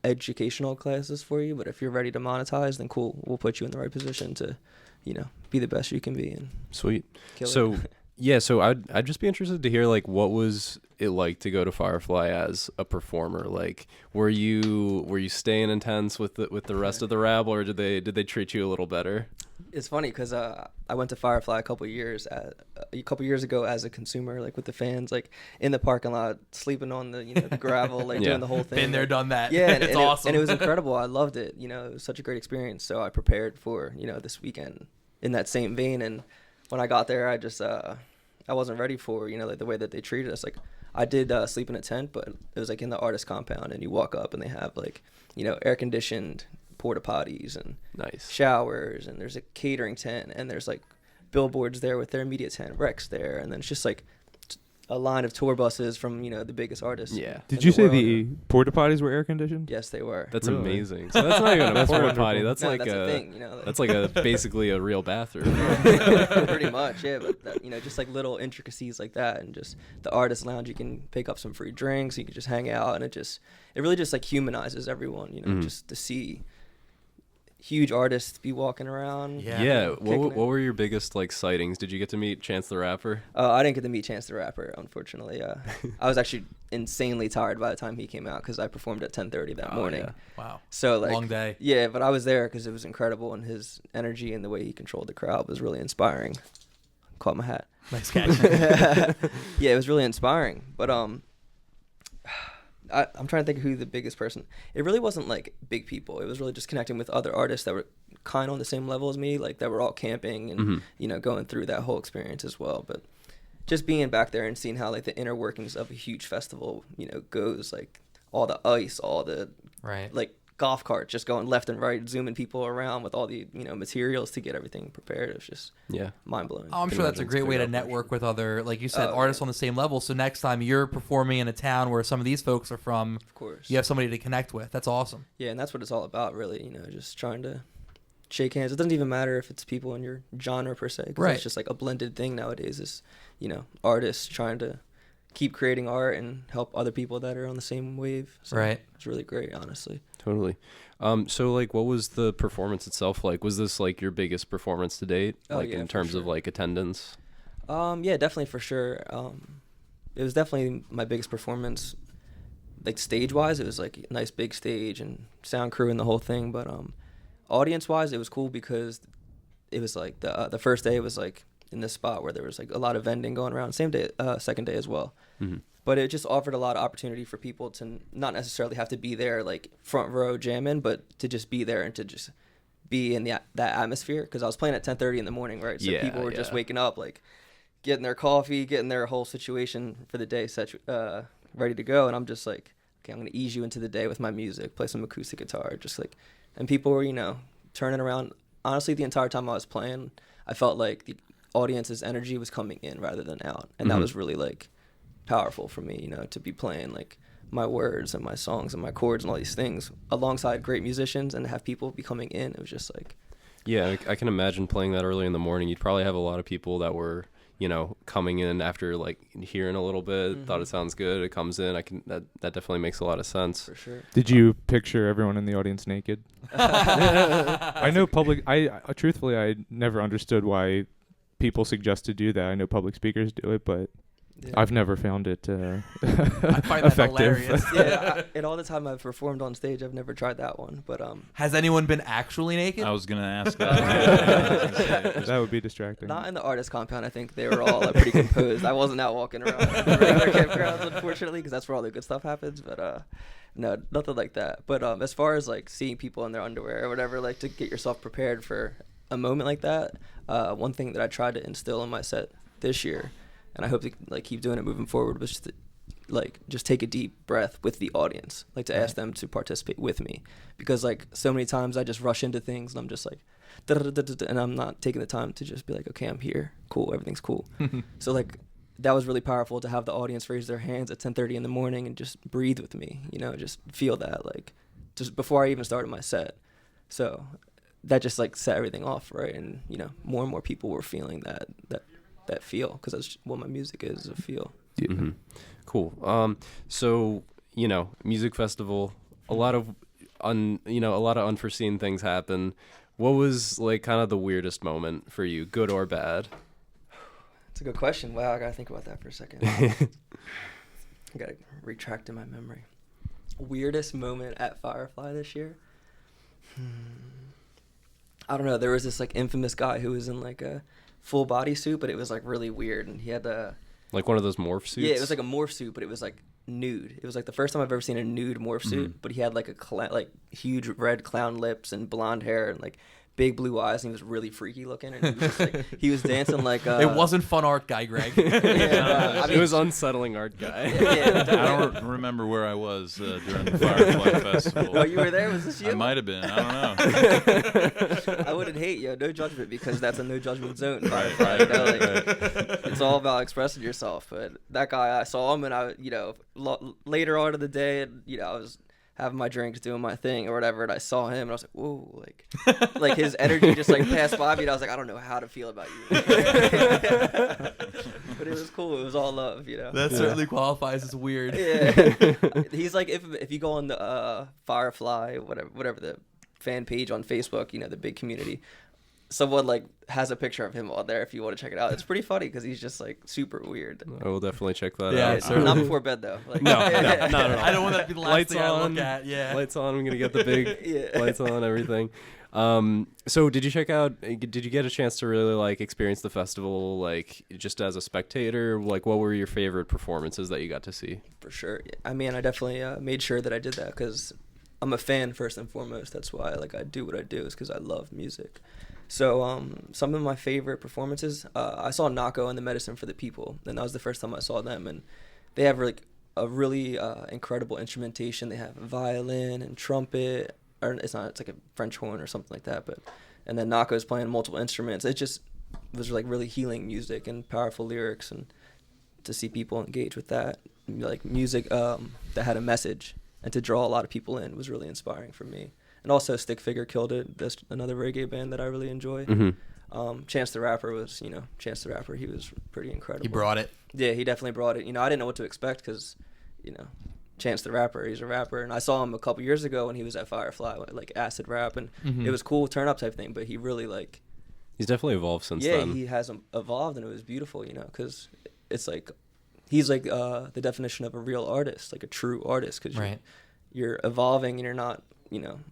educational classes for you. But if you're ready to monetize, then cool, we'll put you in the right position to, be the best you can be and Sweet. kill So it. yeah, so I'd just be interested to hear like what was it like to go to Firefly as a performer? Like were you staying intense with the rest of the rabble, or did they treat you a little better? It's funny because I went to Firefly a couple years ago as a consumer, like with the fans, like in the parking lot, sleeping on the the gravel, like Yeah. doing the whole thing. Been there, like, done that. Yeah, and, It's and awesome. and it was incredible. I loved it. It was such a great experience. So I prepared for this weekend in that same vein. And when I got there, I just I wasn't ready for like the way that they treated us. Like I did sleep in a tent, but it was like in the artist compound, and you walk up and they have like air conditioned porta potties and Nice. showers, and there's a catering tent, and there's like billboards there with their immediate tent, Rex there, and then it's just like a line of tour buses from the biggest artists. Yeah. Did in you the say world. the porta potties were air conditioned? Yes, they were. That's Really? amazing. So that's not even a That's porta wonderful. potty. That's No, like that's a the thing, like- that's like a basically a real bathroom. pretty much, yeah. But that, just like little intricacies like that, and just the artist lounge, you can pick up some free drinks, you can just hang out, and it really just like humanizes everyone, Mhm. just to see huge artists be walking around. Yeah. What Kicking it. were your biggest like sightings? Did you get to meet Chance the Rapper? I didn't get to meet Chance the Rapper, unfortunately. I was actually insanely tired by the time he came out because I performed at 10:30 that morning. yeah. Wow. So like, Long day. Yeah, but I was there because it was incredible, and his energy and the way he controlled the crowd was really inspiring. Caught my hat. Nice catch. Yeah, it was really inspiring. But I'm trying to think of who the biggest person. It really wasn't like big people. It was really just connecting with other artists that were kind of on the same level as me, like that were all camping and you know, going through that whole experience as well. But just being back there and seeing how like the inner workings of a huge festival, you know, goes, like all the ice, all the Right. like golf carts just going left and right, zooming people around with all the, you know, materials to get everything prepared. It was just Yeah. mind blowing. Oh, I'm Can sure that's a imagine great it's way to big network with other, like you said, Oh, artists yeah. on the same level. So next time you're performing in a town where some of these folks are from, Of course. you have somebody to connect with. That's awesome. Yeah, and that's what it's all about, really. You know, just trying to shake hands. It doesn't even matter if it's people in your genre per se, 'cause Right. it's just like a blended thing nowadays. Is, you know, artists trying to keep creating art and help other people that are on the same wave. So Right. It's really great, honestly. Totally. So like, what was the performance itself like? Was this like your biggest performance to date? Oh, Like yeah, in for terms of sure. like attendance? Yeah, definitely for sure. It was definitely my biggest performance, like stage wise. It was like a nice big stage and sound crew and the whole thing. But audience wise, it was cool because it was like the first day was like in this spot where there was like a lot of vending going around. Same day, second day as well. Mhm. But it just offered a lot of opportunity for people to not necessarily have to be there like front row jamming, but to just be there and to just be in that atmosphere. Because I was playing at 10:30 in the morning, right? So Yeah, people were just yeah. waking up, like getting their coffee, getting their whole situation for the day set, ready to go. And I'm just like, okay, I'm gonna ease you into the day with my music, play some acoustic guitar, just like, and people were, you know, turning around. Honestly, the entire time I was playing, I felt like the audience's energy was coming in rather than out, and that Mhm. was really like powerful for me, you know, to be playing like my words and my songs and my chords and all these things alongside great musicians and have people be coming in. It was just like, Yeah, I can imagine playing that early in the morning. You'd probably have a lot of people that were, you know, coming in after like hearing a little bit, thought it sounds good. It comes in. That definitely makes a lot of sense. for sure. Did you picture everyone in the audience naked? I know public. I truthfully, I never understood why people suggest to do that. I know public speakers do it, but Yeah. I've never found it I find that effective. hilarious. Yeah, and all the time I've performed on stage, I've never tried that one. But Has anyone been actually naked? I was gonna ask that. That would be distracting. not in the artist compound. I think they were all pretty composed. I wasn't out walking around in the regular campgrounds, unfortunately, because that's where all the good stuff happens. But no, nothing like that. But as far as like seeing people in their underwear or whatever, like to get yourself prepared for a moment like that, one thing that I tried to instill in my set this year, and I hope to like keep doing it moving forward, was just to, like just take a deep breath with the audience, like to ask them to participate with me, because like so many times I just rush into things and I'm just like and I'm not taking the time to just be like, okay, I'm here, cool, everything's cool. So like that was really powerful to have the audience raise their hands at 10:30 in the morning and just breathe with me, you know, just feel that, like just before I even started my set. So that just like set everything off, right? And you know, more and more people were feeling that feel, because that's what my music is, a feel. Mhm. Cool. So, you know, music festival, a lot of unforeseen things happen. What was like kind of the weirdest moment for you, good or bad? It's a good question. Wow, I gotta think about that for a second. I gotta retract in my memory. Weirdest moment at Firefly this year? I don't know. There was this like infamous guy who was in like a full body suit, but it was like really weird, and he had Like one of those morph suits? yeah, it was like a morph suit, but it was like nude. It was like the first time I've ever seen a nude morph suit, but he had like like huge red clown lips and blonde hair and like big blue eyes, and he was really freaky looking, and he was just like he was dancing like it wasn't fun art guy, Greg. yeah, I mean, it was unsettling art guy. yeah, I don't remember where I was during the Firefly Festival. Oh, you were there? Was this you? I might have been. I don't know. I wouldn't hate you. No judgment, because that's a no judgment zone. Right, Firefly, you know, right, like, it's all about expressing yourself. But that guy, I saw him, and I, you know, later on in the day, and you know, I was having my drinks, doing my thing or whatever, and I saw him, and I was like, whoa, like his energy just like passed by me, and I was like, I don't know how to feel about you. But it was cool. It was all love, you know. That certainly qualifies as weird. Yeah. He's like, if you go on the Firefly, whatever the fan page on Facebook, you know, the big community. Someone like has a picture of him on there if you want to check it out. It's pretty funny because he's just like super weird. I will definitely check that Yeah, out. certainly. Not before bed though. Like, No, not at all. I don't want that to be the last Lights thing I on. look at. Yeah. Lights on. I'm gonna get the big Yeah. lights on, everything. So did you check out? Did you get a chance to really like experience the festival, like just as a spectator? Like, what were your favorite performances that you got to see? For sure. I mean, I definitely made sure that I did that because I'm a fan first and foremost. That's why like I do what I do is because I love music. So some of my favorite performances, I saw Nako and the Medicine for the People, and that was the first time I saw them. And they have like a really incredible instrumentation. They have violin and trumpet, or it's like a French horn or something like that. And then Nako's playing multiple instruments. It just was like really healing music and powerful lyrics, and to see people engage with that, like music that had a message, and to draw a lot of people in was really inspiring for me. And also Stick Figure killed it. That's another reggae band that I really enjoy. Mm-hmm. Chance the Rapper was, Chance the Rapper, he was pretty incredible. He brought it. Yeah, he definitely brought it. I didn't know what to expect because, Chance the Rapper, he's a rapper. And I saw him a couple years ago when he was at Firefly, like acid rap. And it was cool, turn up type thing. But he really like... He's definitely evolved since yeah, then. he has evolved, and it was beautiful, because it's like... He's like the definition of a real artist, like a true artist. Because you're evolving and you're not...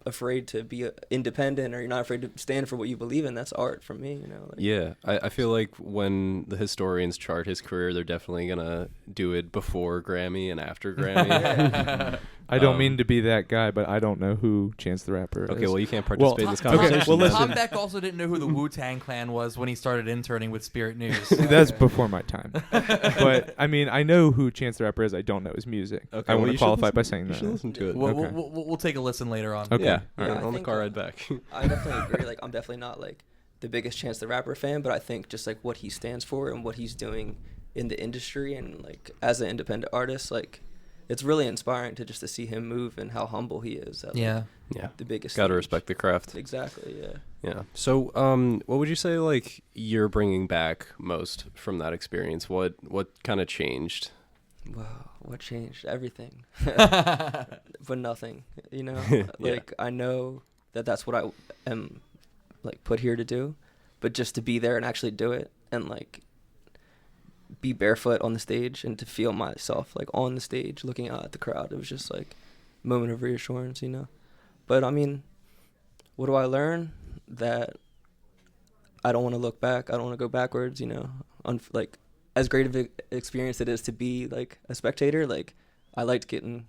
afraid to be independent, or you're not afraid to stand for what you believe in. That's art for me, Yeah, I feel like when the historians chart his career, they're definitely gonna do it before Grammy and after Grammy. I don't mean to be that guy, but I don't know who Chance the Rapper is. Okay, well, you can't participate in this okay, conversation. well, then. listen. Tom Beck also didn't know who the Wu-Tang Clan was when he started interning with Spirit News. That's before my time. But I mean, I know who Chance the Rapper is. I don't know his music. Okay, I well, want you to should qualify listen- by saying You that. should listen to it. We'll, Okay. we'll take a listen later on. Okay. Yeah, All right. I on the think, car ride back. I definitely agree. Like, I'm definitely not like the biggest Chance the Rapper fan, but I think just like what he stands for and what he's doing in the industry and like as an independent artist, like it's really inspiring to see him move and how humble he is. At, like, Yeah. Yeah, the biggest. gotta stage. respect the craft. Exactly. Yeah. Yeah. So, what would you say like you're bringing back most from that experience? What kind of changed? Wow, what changed? Everything. But nothing, Like, I know that that's what I am, like, put here to do. But just to be there and actually do it and, like, be barefoot on the stage and to feel myself, like, on the stage looking out at the crowd. It was just, like, a moment of reassurance, But, I mean, what do I learn? That I don't want to look back. I don't want to go backwards, like, as great of an experience it is to be like a spectator, like I liked getting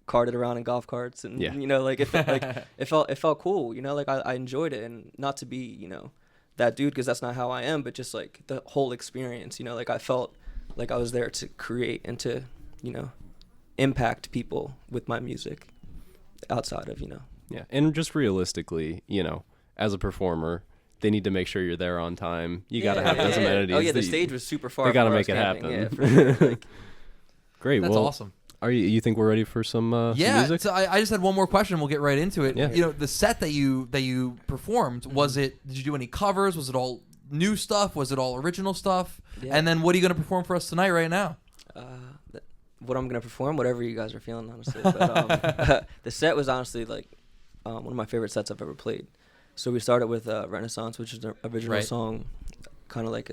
carted around in golf carts and like it felt it felt cool, like I enjoyed it, and not to be that dude because that's not how I am, but just like the whole experience, like I felt like I was there to create and to impact people with my music outside of Yeah, and just realistically, as a performer, they need to make sure you're there on time. You got to have those amenities. Oh yeah, the that stage was super far. they got to from where make it I was camping. happen. Yeah, for sure. Like, Great. That's well, awesome. Are you think we're ready for some music? So I just had one more question. We'll get right into it. Yeah. The set that you performed, did you do any covers? Was it all new stuff? Was it all original stuff? Yeah. And then what are you going to perform for us tonight right now? what I'm gonna perform, whatever you guys are feeling, honestly. But the set was honestly like one of my favorite sets I've ever played. So we started with Renaissance, which is the original song, kind of like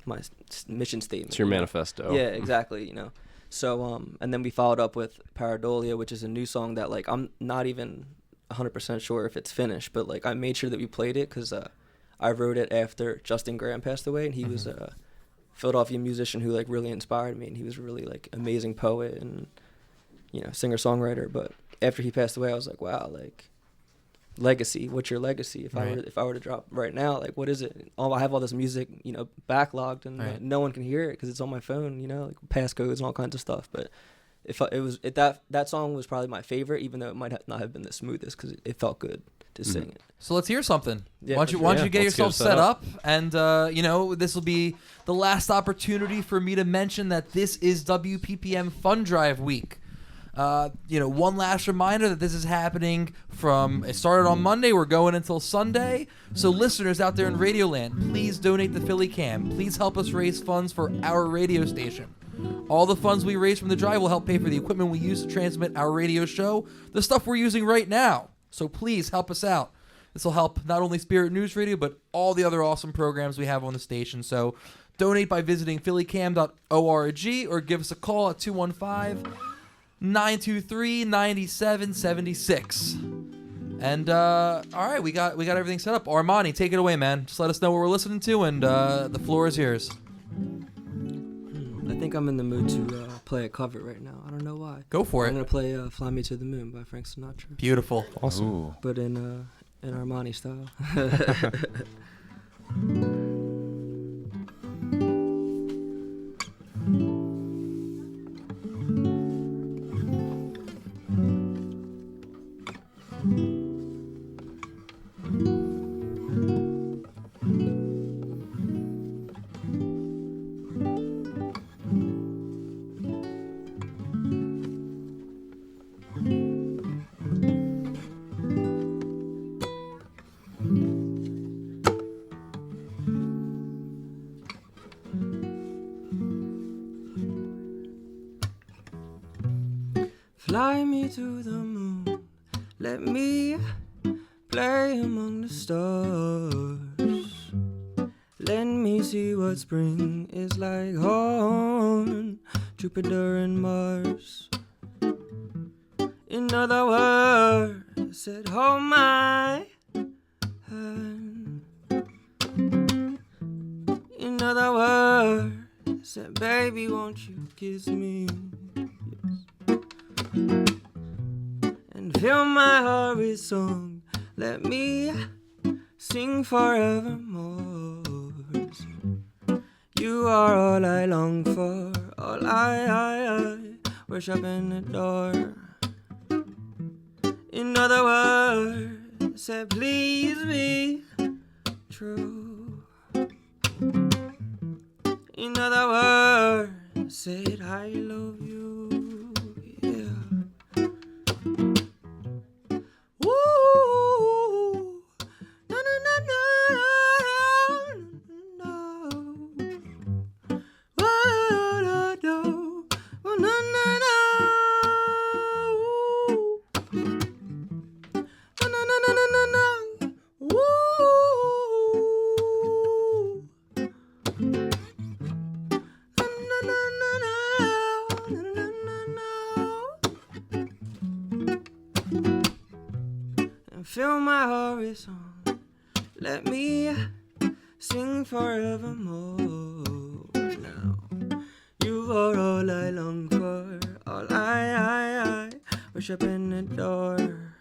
my mission statement. It's your manifesto. Yeah, exactly. So and then we followed up with Paradolia, which is a new song that like I'm not even 100% sure if it's finished, but like I made sure that we played it because I wrote it after Justin Graham passed away, and he was a Philadelphia musician who like really inspired me, and he was really like amazing poet and singer-songwriter. But after he passed away, I was like, wow, like legacy. What's your legacy? If I were to drop right now, like what is it? I have all this music, backlogged, and like, no one can hear it because it's on my phone, like passcodes and all kinds of stuff. But that song was probably my favorite, even though it might not have been the smoothest because it felt good to sing it. So let's hear something. Yeah, why don't you get Let's yourself get set up? And, this will be the last opportunity for me to mention that this is WPPM Fund Drive Week. One last reminder that this is happening it started on Monday. We're going until Sunday. So listeners out there in Radioland, please donate to Philly Cam. Please help us raise funds for our radio station. All the funds we raise from the drive will help pay for the equipment we use to transmit our radio show, the stuff we're using right now. So please help us out. This will help not only Spirit News Radio, but all the other awesome programs we have on the station. So donate by visiting phillycam.org or give us a call at 215-923-9776. And all right, we got everything set up. Armani, take it away, man. Just let us know what we're listening to, and the floor is yours. I think I'm in the mood to play a cover right now. I don't know why. Go for I'm it. gonna play "Fly Me to the Moon" by Frank Sinatra, Beautiful. Awesome. Ooh. but in Armani style. Fly me to the moon, let me play among the stars. Let me see what spring is like on Jupiter and Mars. In other words, said hold my hand. In other words, said baby won't you kiss me? And fill my heart with song. Let me sing forevermore. You are all I long for, all I worship and adore. In other words, say please be true. In other words, said I love you. Fill my heart with song. Let me sing forevermore. Now you are all I long for, all I worship and adore.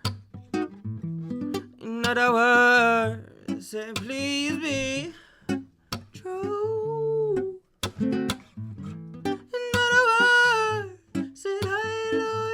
In other words, say please be true. In other words, say I love you.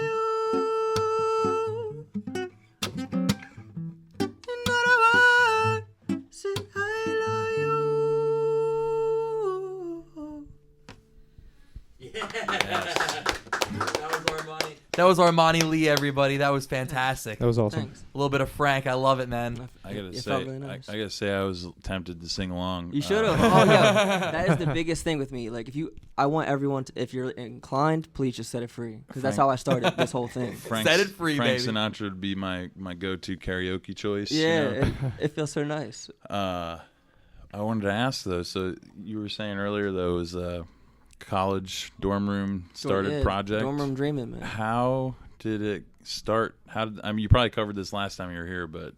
That was Armani Lee, everybody. That was fantastic. That was awesome. Thanks. A little bit of Frank. I love it, man. I gotta It say, felt really nice. I gotta say, I was tempted to sing along. You should have. Oh yeah, that is the biggest thing with me. Like I want everyone to, if you're inclined, please just set it free, because that's how I started this whole thing. Set it free, Frank baby. Sinatra would be my go-to karaoke choice. Yeah, You know? it feels so nice. I wanted to ask though. So you were saying earlier though, it was a college dorm room started Yeah, project. Dorm room dreaming, man. How did it start? I mean, you probably covered this last time you were here, but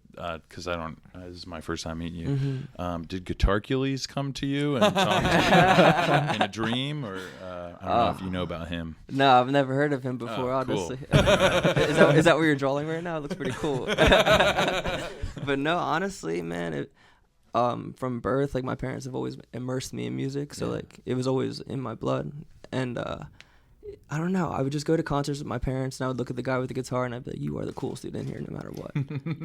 because I don't, this is my first time meeting you. Mm-hmm. Did Guitarcules come to you and talk to you in a dream, or I don't know if you know about him? No, I've never heard of him before. Oh, cool. Honestly, is that what you're drawing right now? It looks pretty cool. But no, honestly, man, from birth, like my parents have always immersed me in music, so like it was always in my blood. And I don't know, I would just go to concerts with my parents, and I would look at the guy with the guitar, and I'd be like, "You are the coolest dude in here, no matter what."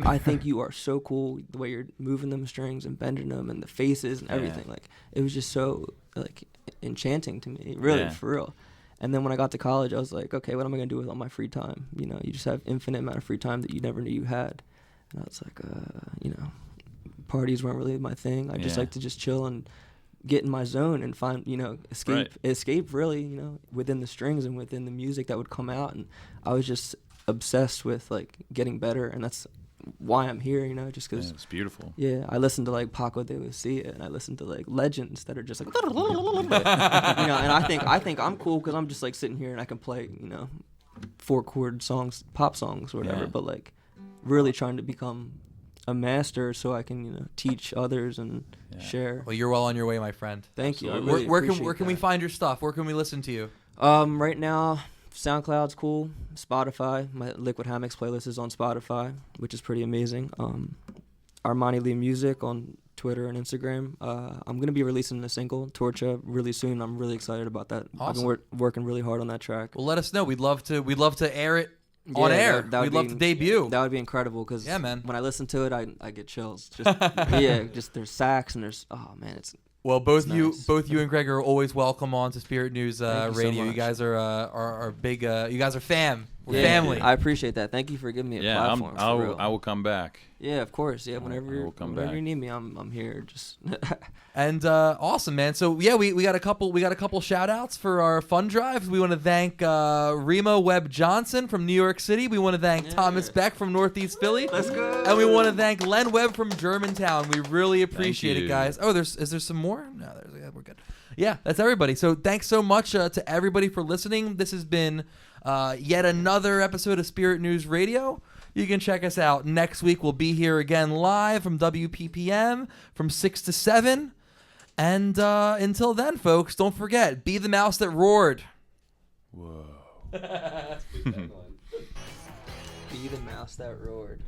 I think you are so cool, the way you're moving them strings and bending them, and the faces and everything. Like it was just so like enchanting to me, really, for real. And then when I got to college, I was like, okay, what am I gonna do with all my free time? You know, you just have infinite amount of free time that you never knew you had. And I was like, you know, parties weren't really my thing. I just like to just chill and get in my zone and find, you know, escape really, you know, within the strings and within the music that would come out. And I was just obsessed with like getting better, and that's why I'm here, just Yeah, because. it's beautiful. Yeah, I listen to like Paco de Lucia, and I listen to like legends that are just like, and I think I'm cool because I'm just like sitting here and I can play, 4-chord songs, pop songs, or whatever. Yeah. But like, really trying to become a master so I can, teach others and share. Well, you're well on your way, my friend. Thank you. I Absolutely. really Where appreciate can we that. find your stuff? Where can we listen to you? Right now, SoundCloud's cool. Spotify, my Liquid Hammocks playlist is on Spotify, which is pretty amazing. Armani Lee Music on Twitter and Instagram. I'm gonna be releasing a single, Torcha, really soon. I'm really excited about that. Awesome. I've been working really hard on that track. Well, let us know. We'd love to air it on Yeah, air. that would We'd love be- to debut. That would be incredible because Yeah, man. when I listen to it, I get chills. Just there's sax and there's it's Well, both It's you nice. and Greg are always welcome on to Spirit News Thank you so Radio. You much. guys are big. You guys are fam. We're yeah, family. I appreciate that. Thank you for giving me a Yeah, platform. for real. I will come back. Yeah, of course. Yeah, I whenever will come whenever back. you need me, I'm here. Just And awesome, man. So yeah, we got a couple shout outs for our fund drives. We want to thank Remo Webb Johnson from New York City. We want to thank Thomas Beck from Northeast Philly. Let's go. And we want to thank Len Webb from Germantown. We really appreciate it, you. guys. Oh, is there some more? No, we're good. Yeah, that's everybody. So thanks so much to everybody for listening. This has been yet another episode of Spirit News Radio. You can check us out next week. We'll be here again live from WPPM from 6 to 7. And until then, folks, don't forget, be the mouse that roared. Whoa. Be the mouse that roared.